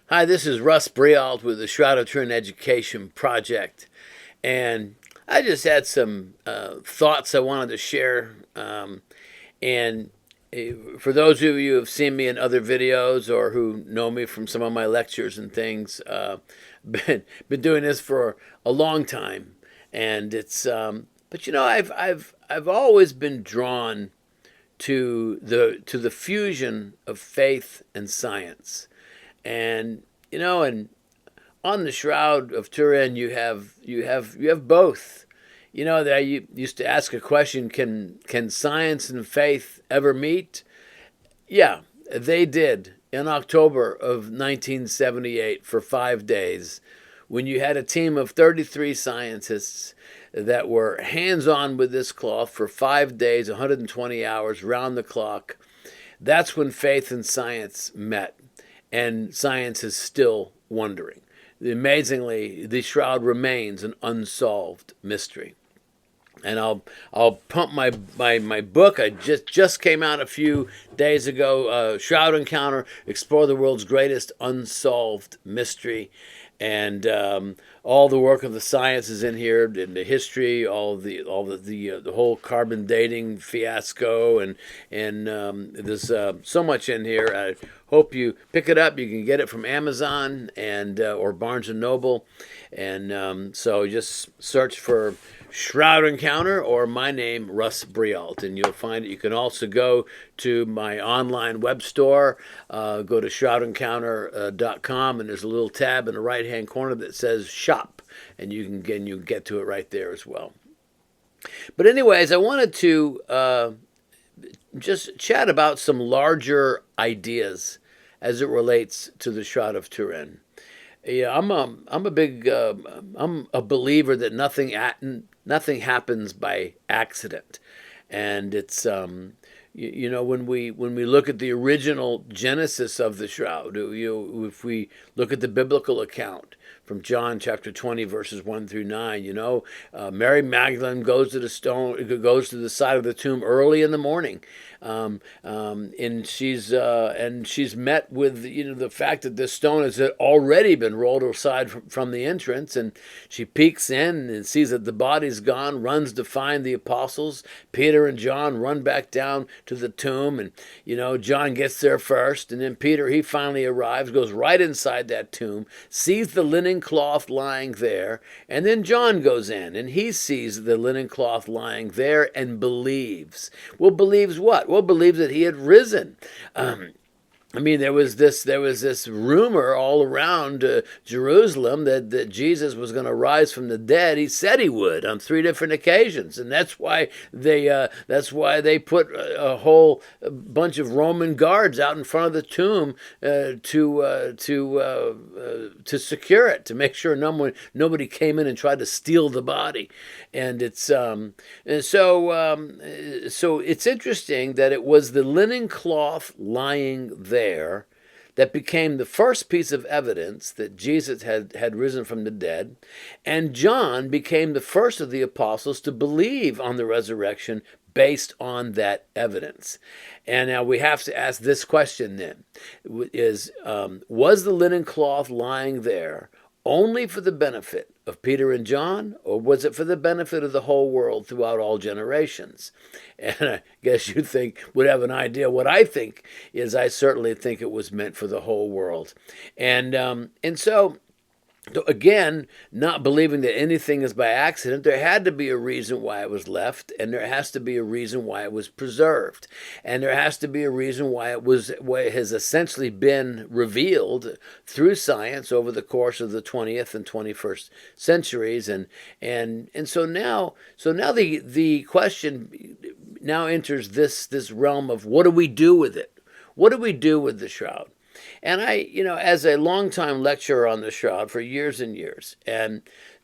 Hi, this is Russ Brialt with the Shroud of Turin Education Project. And I just had some thoughts I wanted to share. And for those of you who have seen me in other videos or who know me from some of my lectures and things, been doing this for a long time. And but I've always been drawn to the fusion of faith and science. And and on the Shroud of Turin, you have both. That you used to ask a question: Can science and faith ever meet? Yeah, they did in October of 1978 for 5 days, when you had a team of 33 scientists that were hands-on with this cloth for 5 days, 120 hours, round the clock. That's when faith and science met, and science is still wondering. Amazingly, the shroud remains an unsolved mystery. And I'll pump my book. I just came out a few days ago. Shroud Encounter: Explore the World's Greatest Unsolved Mystery, and all the work of the science is in here, and the history, the whole carbon dating fiasco, and there's so much in here. I hope you pick it up. You can get it from Amazon and or Barnes and Noble, and so just search for Shroud Encounter or my name, Russ Brialt, and you'll find it. You can also go to my online web store, go to shroudencounter.com, and there's a little tab in the right-hand corner that says Shop, and you can get to it right there as well. But anyways, I wanted to just chat about some larger ideas as it relates to the Shroud of Turin. Yeah, I'm a believer that nothing happens by accident, and it's when we look at the original genesis of the shroud, if we look at the biblical account from John chapter 20 verses 1 through 9, Mary Magdalene goes to the side of the tomb early in the morning, and she's met with the fact that this stone has already been rolled aside from the entrance, and she peeks in and sees that the body's gone, runs to find the apostles. Peter and John run back down to the tomb, and John gets there first, and then Peter, he finally arrives, goes right inside that tomb, sees the linen cloth lying there, and then John goes in and he sees the linen cloth lying there and believes. Well, believes what? Well, believes that he had risen. There was this rumor all around Jerusalem that Jesus was going to rise from the dead. He said he would on 3 different occasions, and that's why they put a whole bunch of Roman guards out in front of the tomb to secure it, to make sure nobody came in and tried to steal the body. And so it's interesting that it was the linen cloth lying there that became the first piece of evidence that Jesus had risen from the dead, and John became the first of the apostles to believe on the resurrection based on that evidence. And now we have to ask this question then: was the linen cloth lying there only for the benefit of Peter and John, or was it for the benefit of the whole world throughout all generations? And I guess you would have an idea. What I think is, I certainly think it was meant for the whole world. And so, again, not believing that anything is by accident, there had to be a reason why it was left, and there has to be a reason why it was preserved, and there has to be a reason why it has essentially been revealed through science over the course of the 20th and 21st centuries, and so now the question now enters this realm of, what do we do with it? What do we do with the shroud? And as a longtime lecturer on the shroud for years and years, and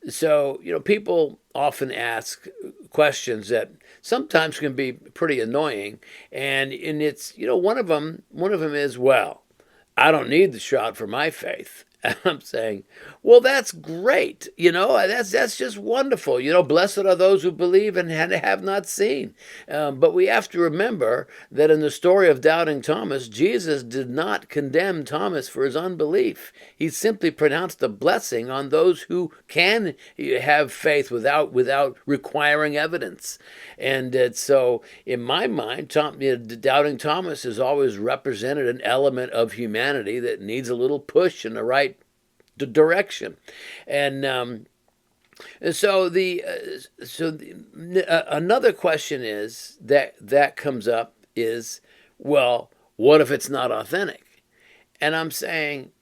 so, people often ask questions that sometimes can be pretty annoying, and it's, one of them is, well, I don't need the shroud for my faith. And I'm saying, well, that's great. That's just wonderful. Blessed are those who believe and have not seen. But we have to remember that in the story of doubting Thomas, Jesus did not condemn Thomas for his unbelief. He simply pronounced a blessing on those who can have faith without requiring evidence. And so, in my mind, doubting Thomas has always represented an element of humanity that needs a little push in the right direction. And another question is that comes up is, well, what if it's not authentic? And I'm saying,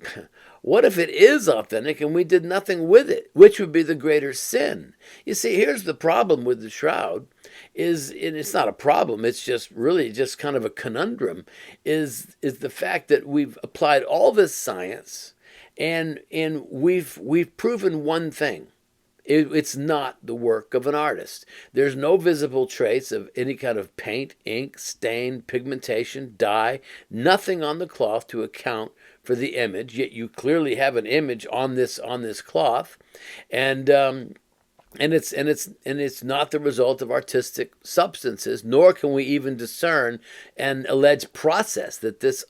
what if it is authentic and we did nothing with it? Which would be the greater sin? You see, here's the problem with the shroud, and it's not a problem, it's just really just kind of a conundrum, is the fact that we've applied all this science and we've proven one thing. It's not the work of an artist. There's no visible trace of any kind of paint, ink, stain, pigmentation, dye, nothing on the cloth to account for the image. Yet you clearly have an image on this cloth, and it's not the result of artistic substances, nor can we even discern an alleged process that this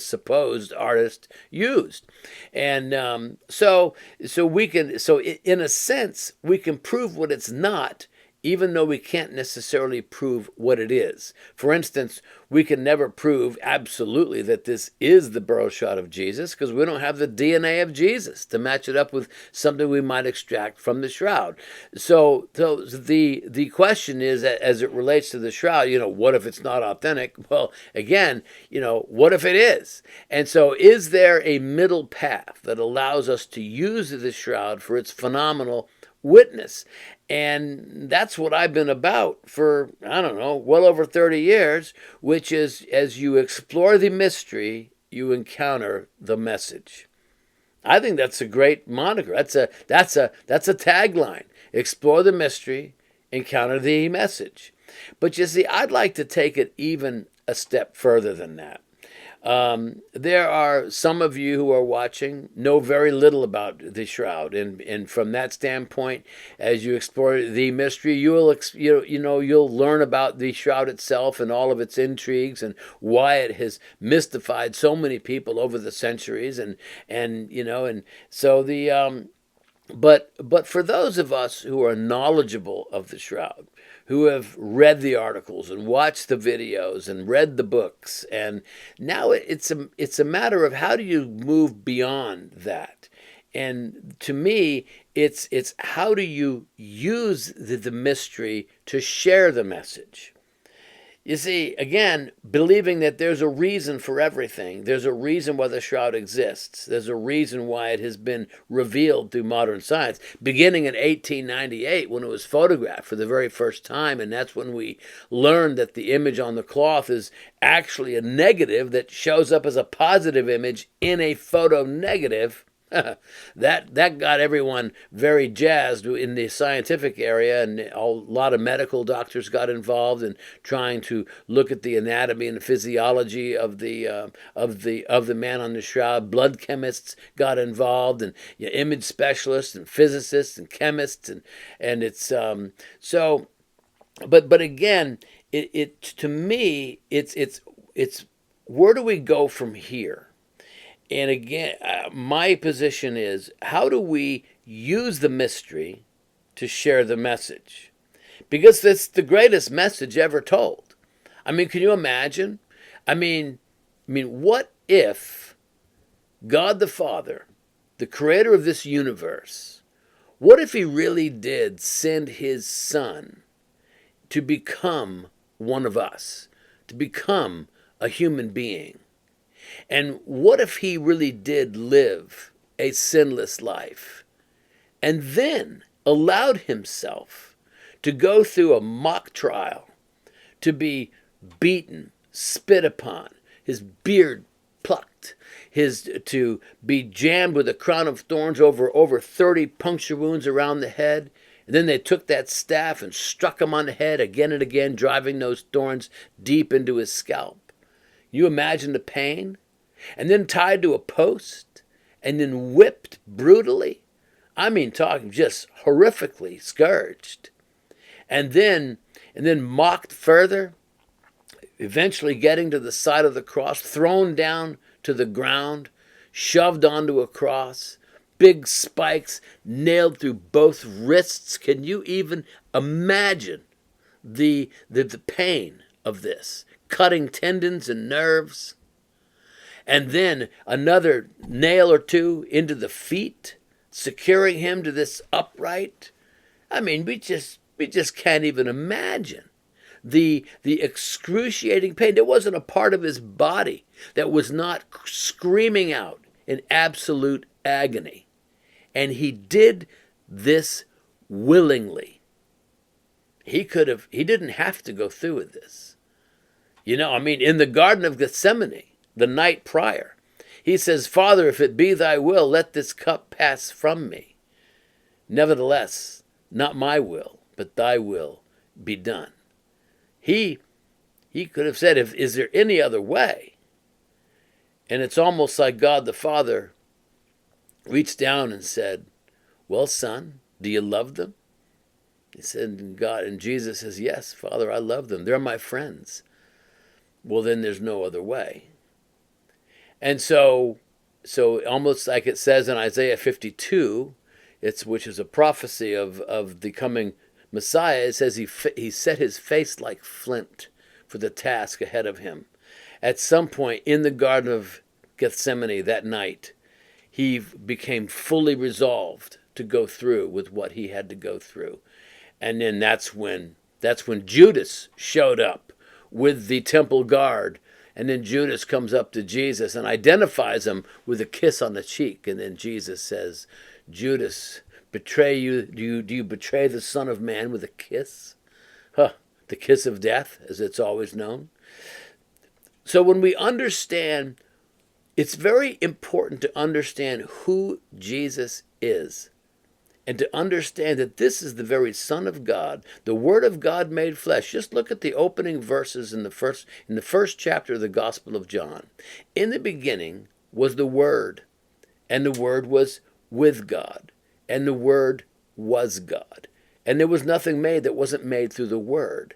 supposed artist used. And so in a sense we can prove what it's not, even though we can't necessarily prove what it is. For instance, we can never prove absolutely that this is the burial shroud of Jesus because we don't have the DNA of Jesus to match it up with something we might extract from the shroud. So the question is, as it relates to the shroud, what if it's not authentic? Well, again, what if it is? And so is there a middle path that allows us to use the shroud for its phenomenal witness? And that's what I've been about for, I don't know, well over 30 years, which is, as you explore the mystery, you encounter the message. I think that's a great moniker. That's a tagline. Explore the mystery, encounter the message. But you see, I'd like to take it even a step further than that. There are some of you who are watching know very little about the shroud, and from that standpoint, as you explore the mystery, you'll learn about the shroud itself and all of its intrigues and why it has mystified so many people over the centuries, but for those of us who are knowledgeable of the shroud, who have read the articles and watched the videos and read the books, and now it's a matter of how do you move beyond that. And to me, it's how do you use the mystery to share the message. You see, again, believing that there's a reason for everything. There's a reason why the shroud exists. There's a reason why it has been revealed through modern science, beginning in 1898 when it was photographed for the very first time. And that's when we learned that the image on the cloth is actually a negative that shows up as a positive image in a photo negative. That got everyone very jazzed in the scientific area, and a lot of medical doctors got involved in trying to look at the anatomy and the physiology of the man on the shroud. Blood chemists got involved, and image specialists and physicists and chemists, and it's so. But again, it to me it's where do we go from here? And again, my position is, how do we use the mystery to share the message? Because it's the greatest message ever told. I mean, can you imagine? I mean, what if God the Father, the creator of this universe, what if he really did send his Son to become one of us, to become a human being? And what if he really did live a sinless life and then allowed himself to go through a mock trial, to be beaten, spit upon, his beard plucked, to be jammed with a crown of thorns over 30 puncture wounds around the head? And then they took that staff and struck him on the head again and again, driving those thorns deep into his scalp. You imagine the pain? And then tied to a post and then whipped brutally. I mean, talking just horrifically scourged. And then mocked further, eventually getting to the side of the cross, thrown down to the ground, shoved onto a cross, big spikes nailed through both wrists. Can you even imagine the pain of this? Cutting tendons and nerves. And then another nail or two into the feet, securing him to this upright. I mean, we just can't even imagine the excruciating pain. There wasn't a part of his body that was not screaming out in absolute agony. And he did this willingly. He didn't have to go through with this. You know, I mean, in the Garden of Gethsemane, the night prior, he says, Father, if it be thy will, let this cup pass from me. Nevertheless, not my will, but thy will be done. He could have said, is there any other way? And it's almost like God the Father reached down and said, well, son, do you love them? He said, and Jesus says, yes, Father, I love them. They're my friends. Well, then there's no other way. And so almost like it says in Isaiah 52, which is a prophecy of the coming Messiah, it says he set his face like flint for the task ahead of him. At some point in the Garden of Gethsemane that night, he became fully resolved to go through with what he had to go through. And then that's when Judas showed up with the temple guard. And then Judas comes up to Jesus and identifies him with a kiss on the cheek. And then Jesus says, Judas, do you betray the Son of Man with a kiss? The kiss of death, as it's always known. So when we understand, it's very important to understand who Jesus is. And to understand that this is the very Son of God, the Word of God made flesh. Just look at the opening verses in the first chapter of the Gospel of John. In the beginning was the Word, and the Word was with God, and the Word was God. And there was nothing made that wasn't made through the Word.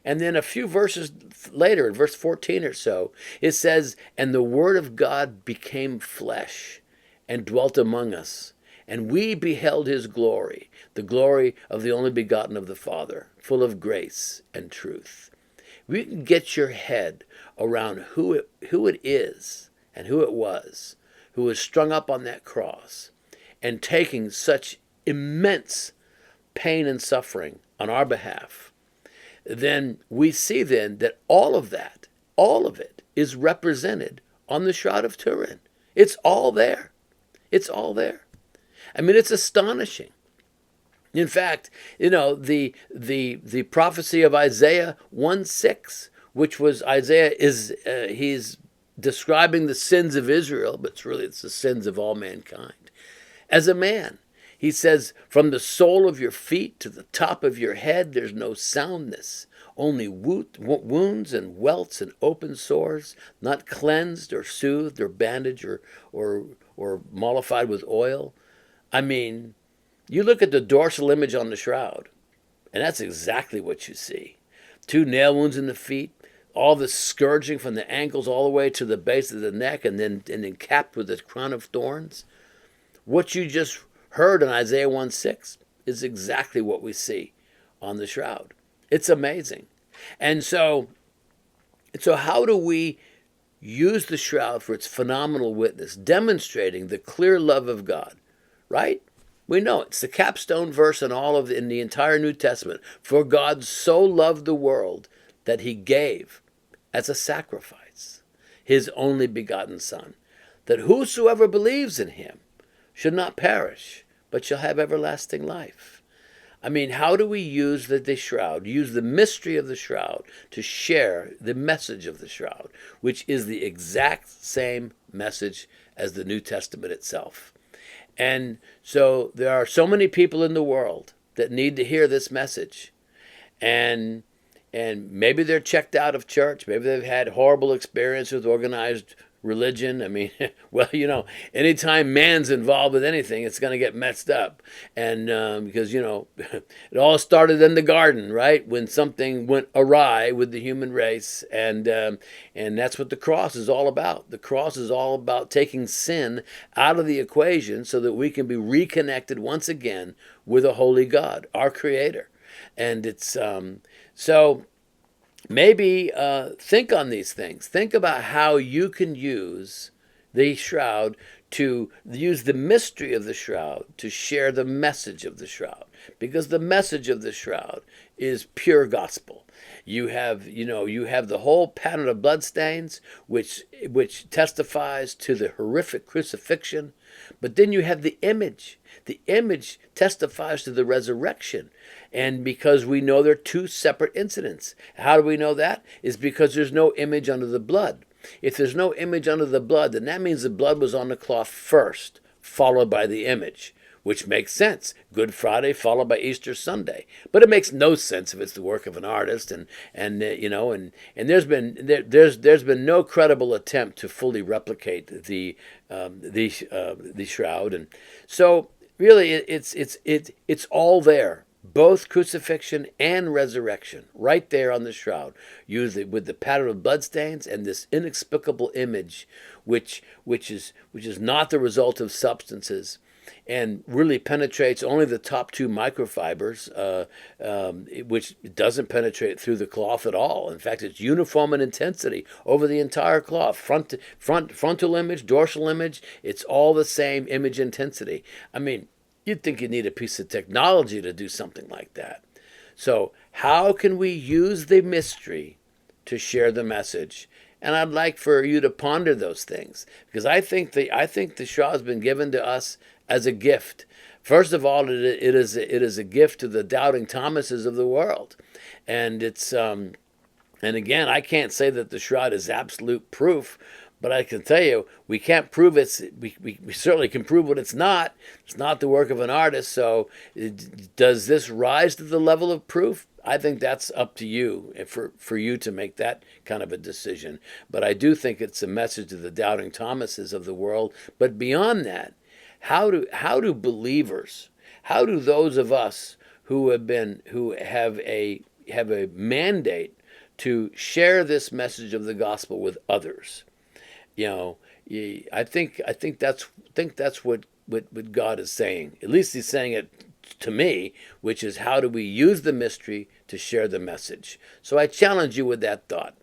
And then a few verses later, in verse 14 or so, it says, and the Word of God became flesh and dwelt among us. And we beheld his glory, the glory of the only begotten of the Father, full of grace and truth. We can get your head around who it is and who it was who was strung up on that cross and taking such immense pain and suffering on our behalf. Then we see then that all of it is represented on the Shroud of Turin. It's all there. It's all there. I mean, it's astonishing. In fact, you know, the prophecy of Isaiah 1:6, which was he's describing the sins of Israel, but it's the sins of all mankind. As a man, he says, from the sole of your feet to the top of your head, there's no soundness, only wounds and welts and open sores, not cleansed or soothed or bandaged or mollified with oil. I mean, you look at the dorsal image on the shroud, and that's exactly what you see. 2 nail wounds in the feet, all the scourging from the ankles all the way to the base of the neck, and then capped with the crown of thorns. What you just heard in Isaiah 1:6 is exactly what we see on the shroud. It's amazing. And so how do we use the shroud for its phenomenal witness, demonstrating the clear love of God? Right? We know it's the capstone verse in the entire New Testament. For God so loved the world that he gave as a sacrifice his only begotten Son, that whosoever believes in him should not perish, but shall have everlasting life. I mean, how do we use the shroud, use the mystery of the shroud to share the message of the shroud, which is the exact same message as the New Testament itself? And so there are so many people in the world that need to hear this message. And maybe they're checked out of church. Maybe they've had horrible experience with organized religion. I mean, well, anytime man's involved with anything, it's going to get messed up. And because, it all started in the garden, right? When something went awry with the human race. And that's what the cross is all about. The cross is all about taking sin out of the equation so that we can be reconnected once again with a holy God, our Creator. And it's so maybe think on these things. Think about how you can use the shroud, to use the mystery of the shroud to share the message of the shroud, because the message of the shroud is pure gospel. You have the whole pattern of bloodstains, which testifies to the horrific crucifixion, but then you have the image. The image testifies to the resurrection. And because we know they're two separate incidents. How do we know that? Is because there's no image under the blood. If there's no image under the blood, then that means the blood was on the cloth first, followed by the image, which makes sense. Good Friday followed by Easter Sunday. But it makes no sense if it's the work of an artist. And there's been no credible attempt to fully replicate the shroud. And so really it's all there. Both crucifixion and resurrection, right there on the shroud, used with the pattern of bloodstains and this inexplicable image, which is not the result of substances, and really penetrates only the top two microfibers, which doesn't penetrate through the cloth at all. In fact, it's uniform in intensity over the entire cloth. Frontal image, dorsal image, it's all the same image intensity. I mean, you'd think you need a piece of technology to do something like that. So how can we use the mystery to share the message? And I'd like for you to ponder those things, because I think the shroud has been given to us as a gift. First of all, it is a gift to the doubting Thomases of the world, and it's and again, I can't say that the shroud is absolute proof. But I can tell you, we can't prove we certainly can prove what it's not. It's not the work of an artist. So does this rise to the level of proof? I think that's up to you, for you to make that kind of a decision. But I do think it's a message to the doubting Thomases of the world. But beyond that, how do believers, how do those of us who have a mandate to share this message of the gospel with others? I think that's what God is saying. At least He's saying it to me, which is, how do we use the mystery to share the message? So I challenge you with that thought.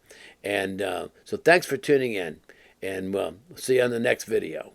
And so thanks for tuning in, and we'll see you on the next video.